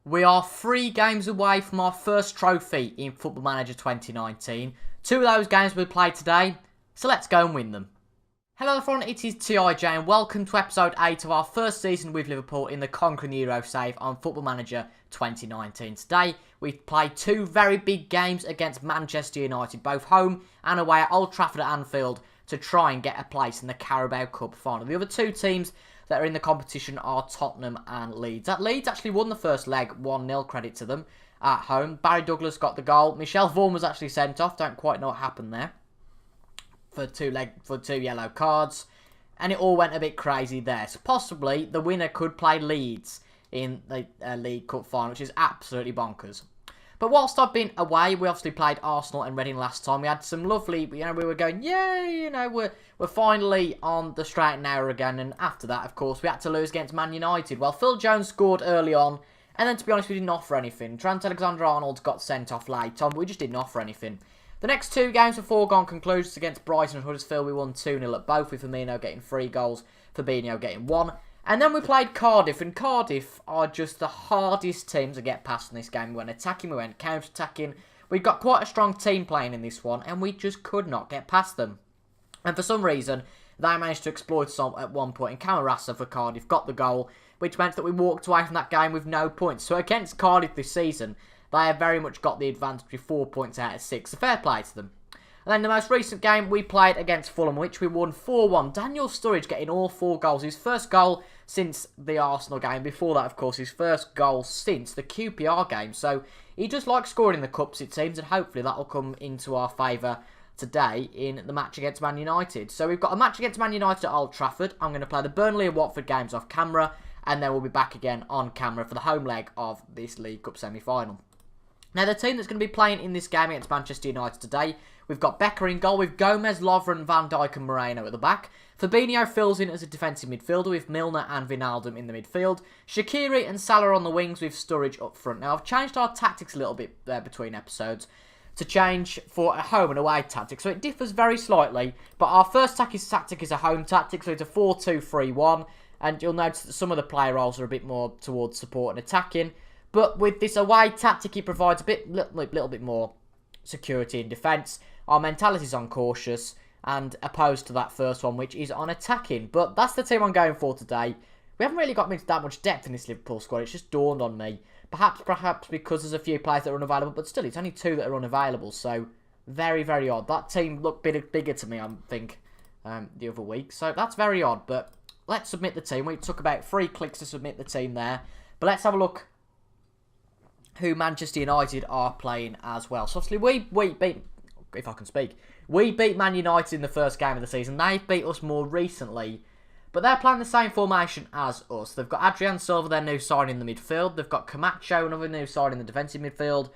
We are 3 games away from our first trophy in Football Manager 2019. 2 of those games will be played today, so let's go and win them. Hello everyone, it is TIJ and welcome to episode 8 of our first season with Liverpool in the Conquering the Euro save on Football Manager 2019. Today, we've played 2 very big games against Manchester United, both home and away at Old Trafford at Anfield, to try and get a place in the Carabao Cup Final. The other 2 teams that are in the competition are Tottenham and Leeds. Leeds actually won the first leg, 1-0, credit to them, at home. Barry Douglas got the goal. Michel Vaughan was actually sent off, don't quite know what happened there, for two yellow cards, and it all went a bit crazy there. So possibly the winner could play Leeds in the League Cup Final, which is absolutely bonkers. But whilst I've been away, we obviously played Arsenal and Reading last time. We had some lovely, we were going, yay, we're finally on the straight and narrow again. And after that, of course, we had to lose against Man United. Well, Phil Jones scored early on, and then to be honest, we didn't offer anything. Trent Alexander-Arnold got sent off late on, but we just didn't offer anything. The next 2 games were foregone conclusions against Brighton and Huddersfield. We won 2-0 at both, with Firmino getting 3 goals, Fabinho getting 1. And then we played Cardiff, and Cardiff are just the hardest team to get past in this game. We went attacking, we went counter-attacking. We've got quite a strong team playing in this one, and we just could not get past them. And for some reason, they managed to exploit some at one point, and Camarasa for Cardiff got the goal, which meant that we walked away from that game with no points. So against Cardiff this season, they have very much got the advantage with 4 points out of 6. So fair play to them. And then the most recent game we played against Fulham, which we won 4-1. Daniel Sturridge getting all 4 goals. His first goal since the Arsenal game. Before that, of course, his first goal since the QPR game. So he just likes scoring in the cups, it seems. And hopefully that will come into our favour today in the match against Man United. So we've got a match against Man United at Old Trafford. I'm going to play the Burnley and Watford games off camera. And then we'll be back again on camera for the home leg of this League Cup Semi Final. Now, the team that's going to be playing in this game against Manchester United today, we've got Becker in goal with Gomez, Lovren, Van Dijk and Moreno at the back. Fabinho fills in as a defensive midfielder with Milner and Wijnaldum in the midfield. Shaqiri and Salah on the wings with Sturridge up front. Now, I've changed our tactics a little bit there between episodes to change for a home and away tactic. So it differs very slightly, but our first tactic is a home tactic, so it's a 4-2-3-1. And you'll notice that some of the player roles are a bit more towards support and attacking. But with this away tactic, it provides a little bit more security and defence. Our mentality is on cautious, and opposed to that first one, which is on attacking. But that's the team I'm going for today. We haven't really got into that much depth in this Liverpool squad. It's just dawned on me. Perhaps because there's a few players that are unavailable, but still, it's only 2 that are unavailable. So, very, very odd. That team looked a bit bigger to me, I think, the other week. So, that's very odd. But let's submit the team. We took about 3 clicks to submit the team there. But let's have a look who Manchester United are playing as well. So obviously we beat, if I can speak, we beat Man United in the first game of the season. They've beat us more recently, but they're playing the same formation as us. They've got Adrian Silva, their new signing in the midfield. They've got Camacho, another new signing in the defensive midfield.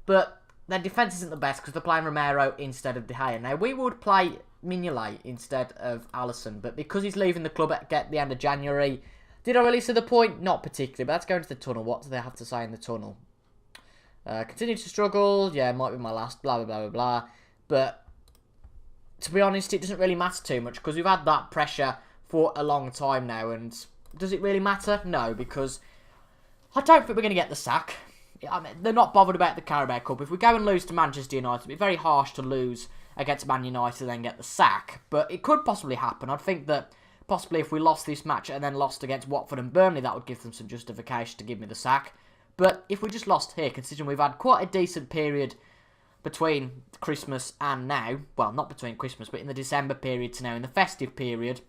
But their defence isn't the best because they're playing Romero instead of De Gea. Now, we would play Mignolet instead of Alisson, but because he's leaving the club at the end of January, did I really see the point? Not particularly, but let's go into the tunnel. What do they have to say in the tunnel? Continue to struggle. Yeah, might be my last. Blah, blah, blah, blah, blah. But to be honest, it doesn't really matter too much because we've had that pressure for a long time now. And does it really matter? No, because I don't think we're going to get the sack. I mean, they're not bothered about the Carabao Cup. If we go and lose to Manchester United, it'd be very harsh to lose against Man United and then get the sack. But it could possibly happen. I'd think that possibly if we lost this match and then lost against Watford and Burnley, that would give them some justification to give me the sack. But if we just lost here, considering we've had quite a decent period between Christmas and now, well, not between Christmas, but in the December period to now, in the festive period,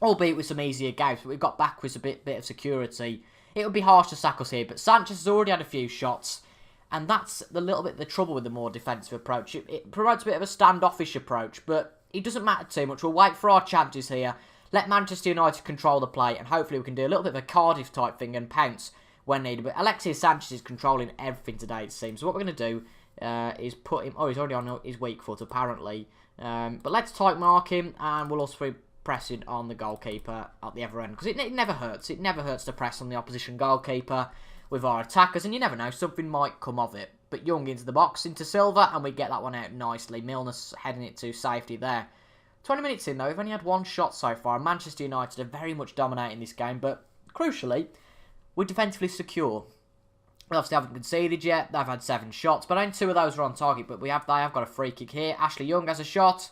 albeit with some easier games, but we've got back with a bit of security, it would be harsh to sack us here. But Sanchez has already had a few shots, and that's a little bit the trouble with the more defensive approach. It provides a bit of a standoffish approach, but it doesn't matter too much. We'll wait for our chances here, let Manchester United control the play, and hopefully we can do a little bit of a Cardiff type thing and pounce when needed. But Alexis Sanchez is controlling everything today, it seems. So what we're going to do is put him... Oh, he's already on his weak foot, apparently. But let's tight mark him, and we'll also be pressing on the goalkeeper at the other end. Because it never hurts. It never hurts to press on the opposition goalkeeper with our attackers. And you never know, something might come of it. But Young into the box, into Silva, and we get that one out nicely. Milner's heading it to safety there. 20 minutes in, though, we've only had 1 shot so far. Manchester United are very much dominating this game, but crucially, we're defensively secure. We obviously haven't conceded yet. They've had 7 shots, but only 2 of those are on target. But they have got a free kick here. Ashley Young has a shot.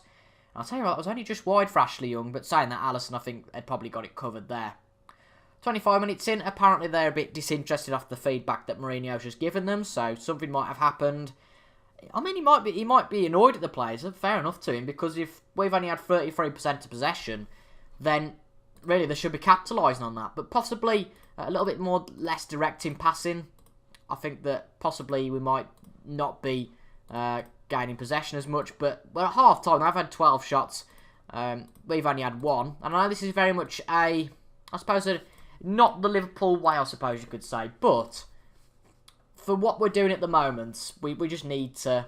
And I'll tell you what, it was only just wide for Ashley Young, but saying that, Alisson, I think, had probably got it covered there. 25 minutes in, apparently they're a bit disinterested after the feedback that Mourinho's just given them, so something might have happened. I mean, he might be annoyed at the players. Fair enough to him, because if we've only had 33% of possession, then really they should be capitalising on that. But possibly a little bit less direct in passing. I think that possibly we might not be gaining possession as much. But we're at half time. I've had 12 shots. We've only had 1. And I know this is very much I suppose, not the Liverpool way, I suppose you could say. But for what we're doing at the moment, we just need to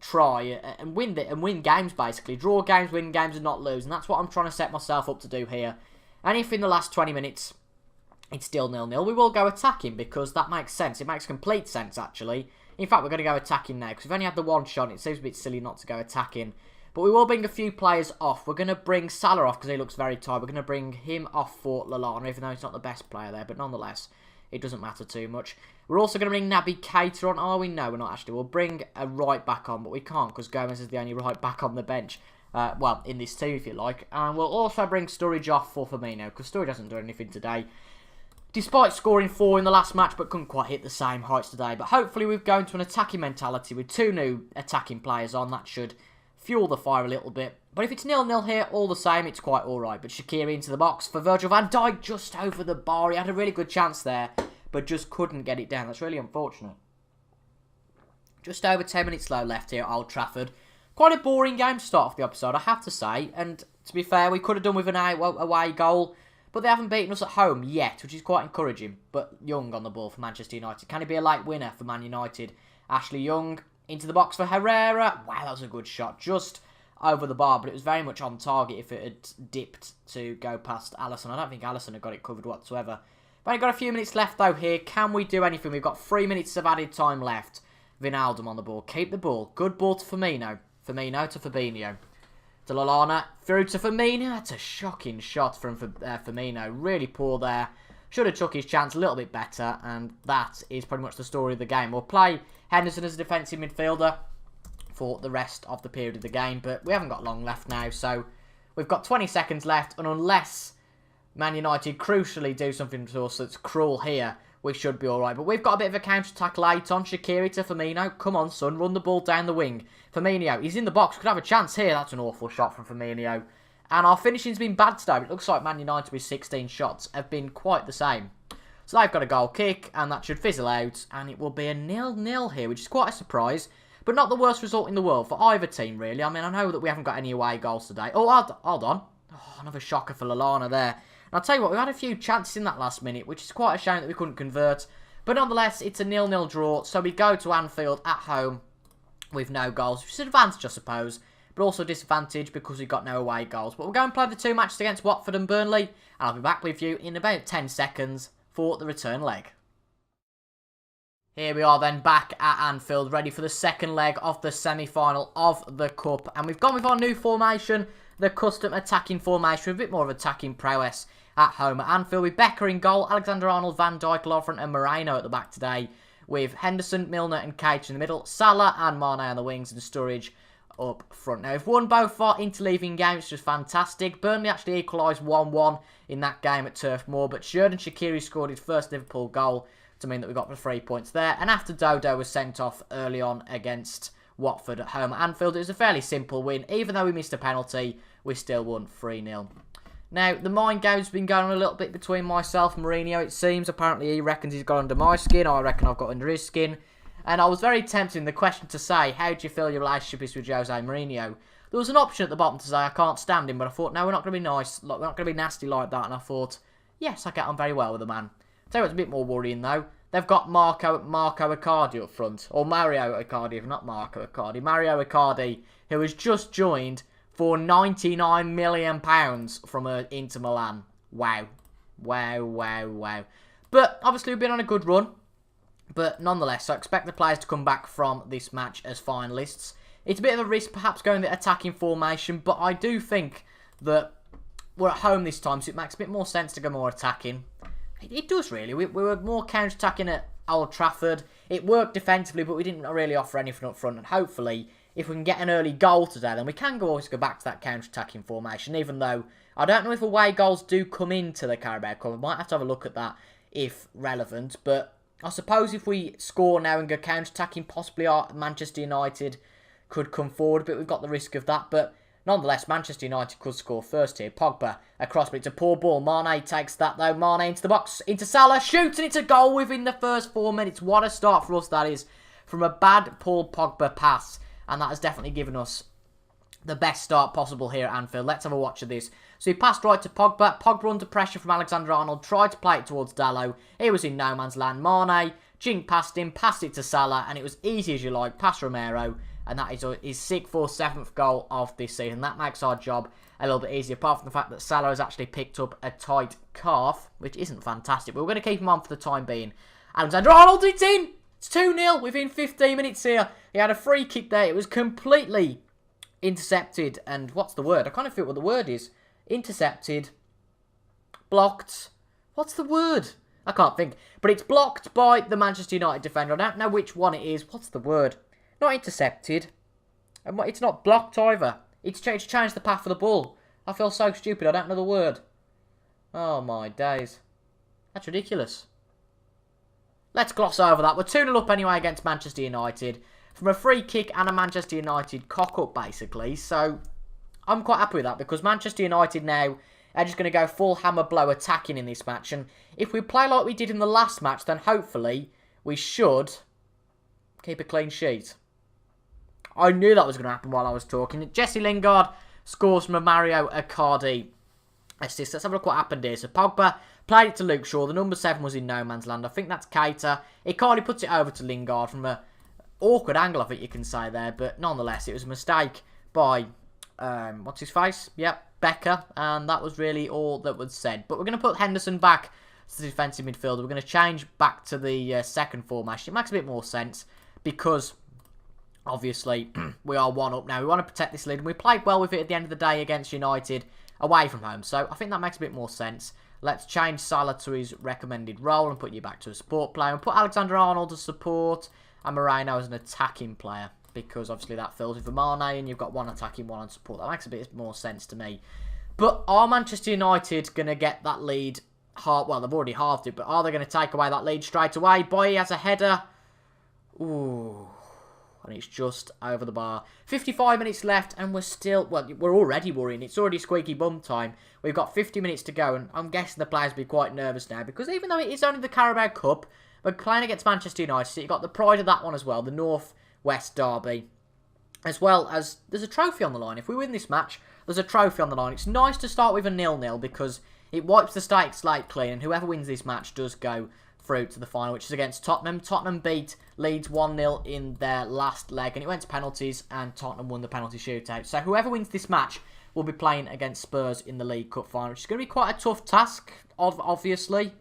try and win games, basically. Draw games, win games, and not lose. And that's what I'm trying to set myself up to do here. And if in the last 20 minutes it's still 0-0, we will go attacking, because that makes sense. It makes complete sense, actually. In fact, we're going to go attacking now, because we've only had the 1 shot, and it seems a bit silly not to go attacking. But we will bring a few players off. We're going to bring Salah off, because he looks very tired. We're going to bring him off for Lallana, even though he's not the best player there. But nonetheless, it doesn't matter too much. We're also going to bring Naby Keita on. Oh, we know we're not actually. We'll bring a right back on, but we can't, because Gomez is the only right back on the bench. Well, in this team, if you like. And we'll also bring Sturridge off for Firmino, because Sturridge hasn't done anything today. Despite scoring 4 in the last match, but couldn't quite hit the same heights today. But hopefully we've gone to an attacking mentality with 2 new attacking players on. That should fuel the fire a little bit. But if it's 0-0 here, all the same, it's quite alright. But Shaqiri into the box for Virgil van Dijk, just over the bar. He had a really good chance there, but just couldn't get it down. That's really unfortunate. Just over 10 minutes left here at Old Trafford. Quite a boring game to start off the episode, I have to say. And to be fair, we could have done with an away goal. But they haven't beaten us at home yet, which is quite encouraging. But Young on the ball for Manchester United. Can he be a late winner for Man United? Ashley Young into the box for Herrera. Wow, that was a good shot. Just over the bar, but it was very much on target if it had dipped to go past Alisson. I don't think Alisson had got it covered whatsoever. But we've got a few minutes left, though, here. Can we do anything? We've got 3 minutes of added time left. Wijnaldum on the ball. Keep the ball. Good ball to Firmino. Firmino to Fabinho. To Lallana, through to Firmino. That's a shocking shot from Firmino. Really poor there. Should have took his chance a little bit better. And that is pretty much the story of the game. We'll play Henderson as a defensive midfielder for the rest of the period of the game. But we haven't got long left now. So we've got 20 seconds left. And unless Man United crucially do something to us that's cruel here, we should be alright. But we've got a bit of a counter-attack late on. Shaqiri to Firmino. Come on, son. Run the ball down the wing. Firmino, he's in the box. Could have a chance here. That's an awful shot from Firmino. And our finishing's been bad today. It looks like Man United with 16 shots have been quite the same. So they've got a goal kick, and that should fizzle out. And it will be a 0-0 here, which is quite a surprise. But not the worst result in the world for either team, really. I mean, I know that we haven't got any away goals today. Oh, hold on. Oh, another shocker for Lallana there. I'll tell you what, we had a few chances in that last minute, which is quite a shame that we couldn't convert. But nonetheless, it's a 0-0 draw, so we go to Anfield at home with no goals, which is an advantage, I suppose, but also a disadvantage because we've got no away goals. But we'll go and play the 2 matches against Watford and Burnley, and I'll be back with you in about 10 seconds for the return leg. Here we are then back at Anfield, ready for the second leg of the semi-final of the Cup. And we've gone with our new formation, the custom attacking formation, with a bit more of attacking prowess at home at Anfield, with Becker in goal, Alexander-Arnold, Van Dijk, Lovren and Moreno at the back today, with Henderson, Milner and Keita in the middle, Salah and Mane on the wings, and Sturridge up front. Now, we've won both our interleaving games, which is fantastic. Burnley actually equalised 1-1 in that game at Turf Moor, but Xherdan Shaqiri scored his first Liverpool goal to mean that we got the 3 points there. And after Dodo was sent off early on against Watford at home at Anfield, it was a fairly simple win. Even though we missed a penalty, we still won 3-0. Now, the mind game's been going on a little bit between myself and Mourinho, it seems. Apparently, he reckons he's got under my skin. I reckon I've got under his skin. And I was very tempted in the question to say, how do you feel your relationship is with Jose Mourinho? There was an option at the bottom to say, I can't stand him. But I thought, no, we're not going to be nice. We're not going to be nasty like that. And I thought, yes, I get on very well with the man. Tell you what's a bit more worrying, though. They've got Marco Icardi up front. Or Mario Icardi, if not Marco Icardi. Mario Icardi, who has just joined for £99 million from Inter Milan. Wow. Wow, wow, wow. But obviously we've been on a good run. But nonetheless, I expect the players to come back from this match as finalists. It's a bit of a risk perhaps going the attacking formation, but I do think that we're at home this time, so it makes a bit more sense to go more attacking. It does really. We were more counter-attacking at Old Trafford. It worked defensively, but we didn't really offer anything up front. And hopefully, if we can get an early goal today, then we can always go back to that counter-attacking formation. Even though I don't know if away goals do come into the Carabao Cup. I might have to have a look at that if relevant. But I suppose if we score now and go counter-attacking, possibly our Manchester United could come forward. But we've got the risk of that. But nonetheless, Manchester United could score first here. Pogba across, but it's a poor ball. Mane takes that though. Mane into the box, into Salah, shoots, and it's a goal within the first 4 minutes. What a start for us that is, from a bad Paul Pogba pass. And that has definitely given us the best start possible here at Anfield. Let's have a watch of this. So he passed right to Pogba. Pogba under pressure from Alexander-Arnold. Tried to play it towards Dalot. He was in no man's land. Mane jinked past him. Passed it to Salah. And it was easy as you like. Past Romero. And that is his 6th or 7th goal of this season. That makes our job a little bit easier. Apart from the fact that Salah has actually picked up a tight calf. Which isn't fantastic. But we're going to keep him on for the time being. Alexander-Arnold, it's in! It's 2-0 within 15 minutes here. He had a free kick there. It was completely intercepted. And what's the word? I can't figure out what the word is. Intercepted. Blocked. What's the word? I can't think. But it's blocked by the Manchester United defender. I don't know which one it is. What's the word? Not intercepted. And it's not blocked either. It's changed the path of the ball. I feel so stupid. I don't know the word. Oh my days. That's ridiculous. Let's gloss over that. We're 2-0 up anyway against Manchester United. From a free kick and a Manchester United cock-up, basically. So, I'm quite happy with that. Because Manchester United now are just going to go full hammer blow attacking in this match. And if we play like we did in the last match, then hopefully we should keep a clean sheet. I knew that was going to happen while I was talking. Jesse Lingard scores from a Mario Icardi assist. Let's have a look what happened here. So Pogba played it to Luke Shaw. The number 7 was in no man's land. I think that's Keita. Icardi puts it over to Lingard from a awkward angle, I think you can say there. But nonetheless, it was a mistake by, what's his face? Yep, Becker. And that was really all that was said. But we're going to put Henderson back to the defensive midfielder. We're going to change back to the second formation. It makes a bit more sense because obviously we are 1 up now. We want to protect this lead. And we played well with it at the end of the day against United away from home. So I think that makes a bit more sense. Let's change Salah to his recommended role and put you back to a support player. And put Alexander-Arnold as support and Moreno as an attacking player. Because obviously that fills with Mane and you've got 1 attacking, 1 on support. That makes a bit more sense to me. But are Manchester United going to get that lead? Well, they've already halved it. But are they going to take away that lead straight away? Boye has a header. Ooh. And it's just over the bar. 55 minutes left and we're still, well, we're already worrying. It's already squeaky bum time. We've got 50 minutes to go and I'm guessing the players will be quite nervous now because even though it is only the Carabao Cup, we're playing against Manchester United, so you've got the pride of that one as well, the North-West derby. As well as, there's a trophy on the line. If we win this match, there's a trophy on the line. It's nice to start with a 0-0 because it wipes the slate clean and whoever wins this match does go through to the final, which is against Tottenham. Tottenham beat Leeds 1-0 in their last leg, and it went to penalties, and Tottenham won the penalty shootout. So whoever wins this match will be playing against Spurs in the League Cup final, which is going to be quite a tough task, obviously.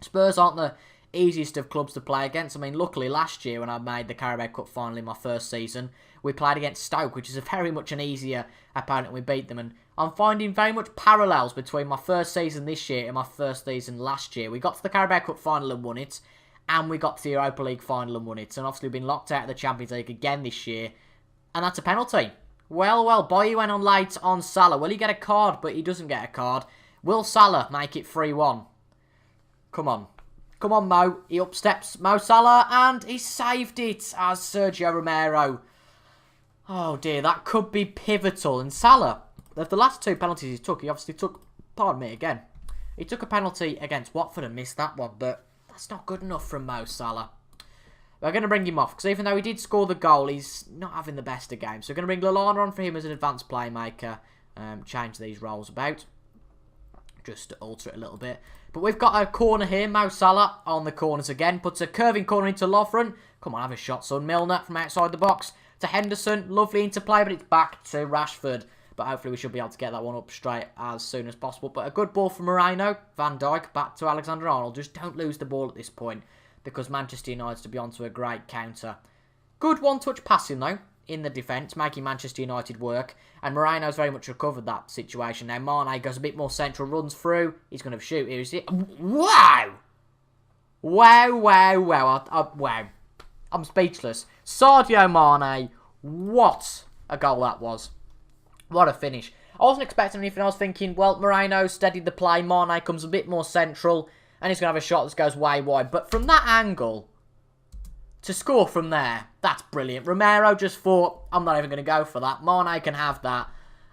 Spurs aren't the easiest of clubs to play against. I mean, luckily last year when I made the Carabao Cup final in my first season, we played against Stoke, which is a very much an easier opponent, and we beat them. And I'm finding very much parallels between my first season this year and my first season last year. We got to the Carabao Cup final and won it, and we got to the Europa League final and won it. And obviously we've been locked out of the Champions League again this year, and that's a penalty. Well, Boye went on late on Salah. Will he get a card? But he doesn't get a card. Will Salah make it 3-1? Come on. Come on, Mo. He upsteps Mo Salah, and he saved it as Sergio Romero. Oh dear, that could be pivotal. And Salah, of the last 2 penalties he took, he obviously took, pardon me again, he took a penalty against Watford and missed that one, but that's not good enough from Mo Salah. We're going to bring him off, because even though he did score the goal, he's not having the best of games. So we're going to bring Lallana on for him as an advanced playmaker, change these roles about, just to alter it a little bit. But we've got a corner here, Mo Salah on the corners again, puts a curving corner into Lovren. Come on, have a shot, son. Milner from outside the box to Henderson, lovely interplay, but it's back to Rashford. But hopefully we should be able to get that one up straight as soon as possible. But a good ball from Moreno. Van Dijk back to Alexander-Arnold. Just don't lose the ball at this point because Manchester United to be onto a great counter. Good one-touch passing, though, in the defence, making Manchester United work. And Moreno's very much recovered that situation. Now, Mane goes a bit more central, runs through. He's going to shoot here. Is it? Wow! Wow, wow, wow. Wow. I'm speechless. Sadio Mane, what a goal that was. What a finish. I wasn't expecting anything. I was thinking, well, Moreno steadied the play. Mane comes a bit more central. And he's going to have a shot that goes way wide. But from that angle, to score from there, that's brilliant. Romero just thought, I'm not even going to go for that. Mane can have that.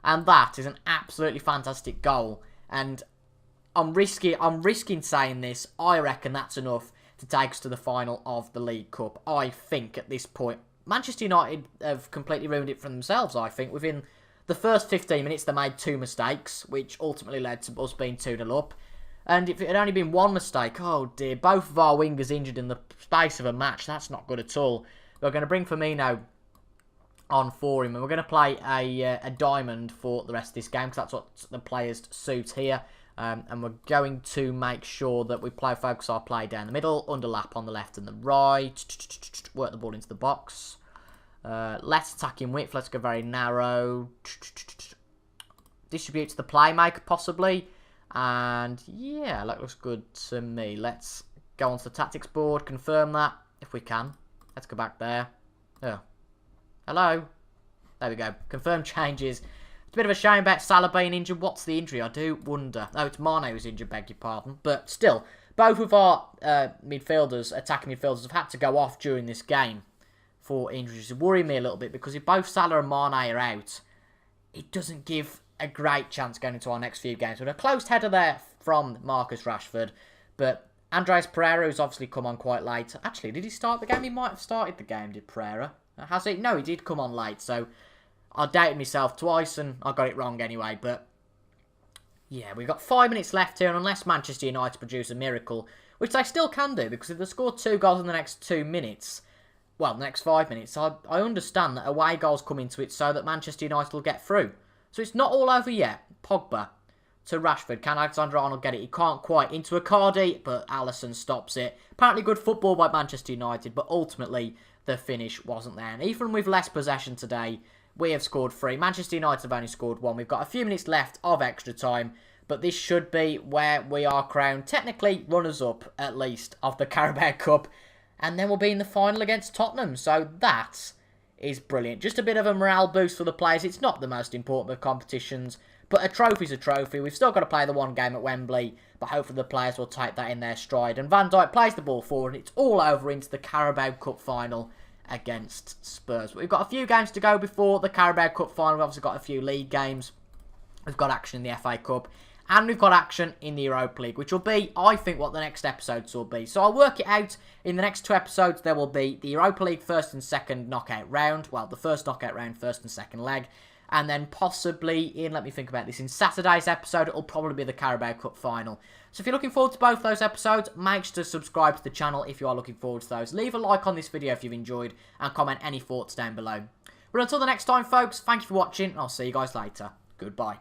And that is an absolutely fantastic goal. And I'm risking saying this. I reckon that's enough to take us to the final of the League Cup. I think at this point, Manchester United have completely ruined it for themselves, I think. Within the first 15 minutes, they made 2 mistakes, which ultimately led to us being 2-0 up. And if it had only been 1 mistake, oh dear, both of our wingers injured in the space of a match. That's not good at all. We're going to bring Firmino on for him, and we're going to play a diamond for the rest of this game, because that's what the players suit here. And we're going to make sure that we focus our play down the middle, underlap on the left and the right, work the ball into the box. Less attacking width, let's go very narrow. Distribute to the playmaker, possibly. And yeah, that looks good to me. Let's go onto the tactics board, confirm that, if we can. Let's go back there. Oh. Hello? There we go. Confirm changes. It's a bit of a shame about Salah being injured. What's the injury? I do wonder. Oh, it's Mane who's injured, beg your pardon. But still, both of our midfielders, attacking midfielders, have had to go off during this game for injuries. It worries me a little bit, because if both Salah and Mane are out, it doesn't give a great chance going into our next few games. With a close header there from Marcus Rashford, but Andreas Pereira, who's obviously come on quite late. Actually, did he start the game? He might have started the game, did Pereira? Has he? No, he did come on late, so I doubted myself twice, and I got it wrong anyway. But yeah, we've got 5 minutes left here, and unless Manchester United produce a miracle, which they still can do, because if they score 2 goals in the next 2 minutes, well, the next 5 minutes, I understand that away goals come into it so that Manchester United will get through. So it's not all over yet. Pogba to Rashford. Can Alexander-Arnold get it? He can't quite. Into Icardi, but Alisson stops it. Apparently good football by Manchester United, but ultimately the finish wasn't there. And even with less possession today, we have scored 3. Manchester United have only scored 1. We've got a few minutes left of extra time, but this should be where we are crowned, technically runners-up, at least, of the Carabao Cup. And then we'll be in the final against Tottenham. So that is brilliant. Just a bit of a morale boost for the players. It's not the most important of competitions, but a trophy's a trophy. We've still got to play the 1 game at Wembley, but hopefully the players will take that in their stride. And Van Dijk plays the ball forward, and it's all over into the Carabao Cup final against Spurs. But we've got a few games to go before the Carabao Cup final. We've obviously got a few league games. We've got action in the FA Cup. And we've got action in the Europa League, which will be, I think, what the next episodes will be. So I'll work it out. In the next 2 episodes, there will be the Europa League first and second knockout round. Well, the first knockout round, first and second leg. And then possibly in, let me think about this, in Saturday's episode, it'll probably be the Carabao Cup final. So if you're looking forward to both those episodes, make sure to subscribe to the channel if you are looking forward to those. Leave a like on this video if you've enjoyed, and comment any thoughts down below. But until the next time, folks, thank you for watching, and I'll see you guys later. Goodbye.